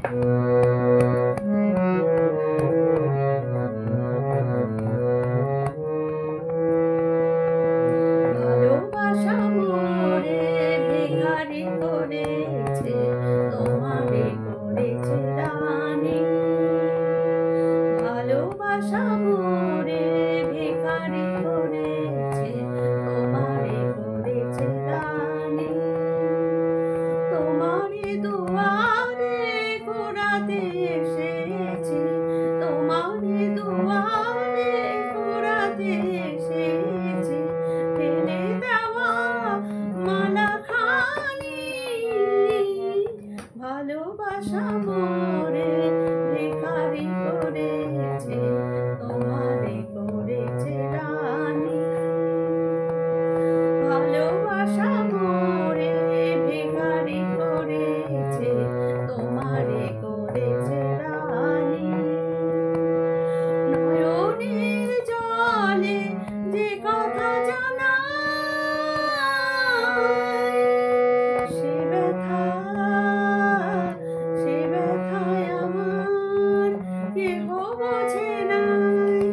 ভালোবাসা মোরে ভিখারি করেছে, তোমারে করেছে রানী। ভালোবাসা মোরে ভিখারি করেছে, তোমারে করেছে রানী। তোমারে দুয়ারে ঘোরাতে এসেছি, তোমারে দুয়ারে ঘোরাতে এসেছি, ফেলে দেওয়া মালা খানি। ভালোবাসা মোরে ভিখারি করেছে, তোমারে করেছে রানী। ভালোবাসা মোরে ভিখারি করেছে, তোমারে করেছে রানী। নয়নের জলে যে কথা জানায়, সে ব্যথায় আমার কেহ বোঝে নাই।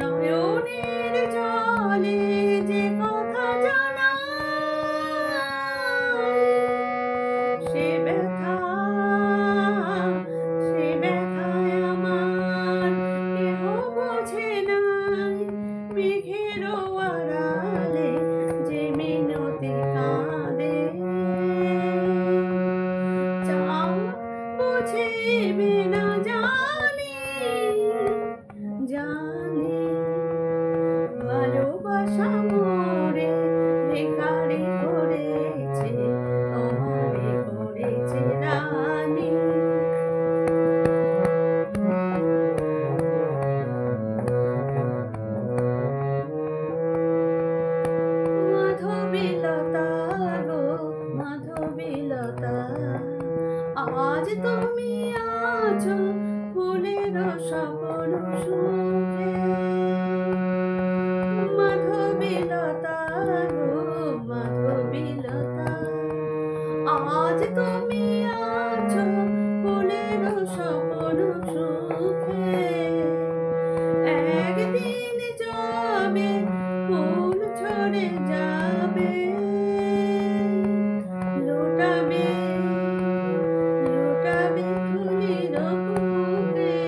নয়নের জলে যে কথা জানায়, সে ব্যথায় আমার কেহ বোঝে নাই। মেঘের আড়ালে যে মিনতি কাঁদে, চাঁদ বুঝিবে না জানি। ভালোবাসা মোরে ভিখারি করেছে, তোমারে করেছে রানী। মাধবীলতা গো মাধবীলতা, আজ তুমি আছো ফুলের স্বপন সুখে। মাধবীলতা গো মাধবীলতা, আজ তুমি আছো ফুলের স্বপন সুখে। একদিন যাবে ফুল ঝরে যাবে, লুটাবে ধুলির বুকে।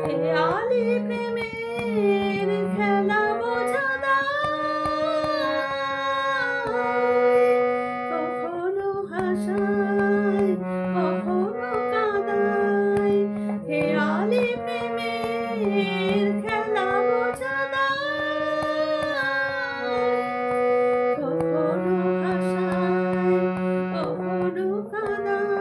খেয়ালি প্রেমের খেলা বোঝা দায়, কখনো হাসায় কখনো কাঁদায়। খেয়ালি প্রেমের খেলা বোঝা দায়, কখনো হাসায় কখনো কাঁদায়।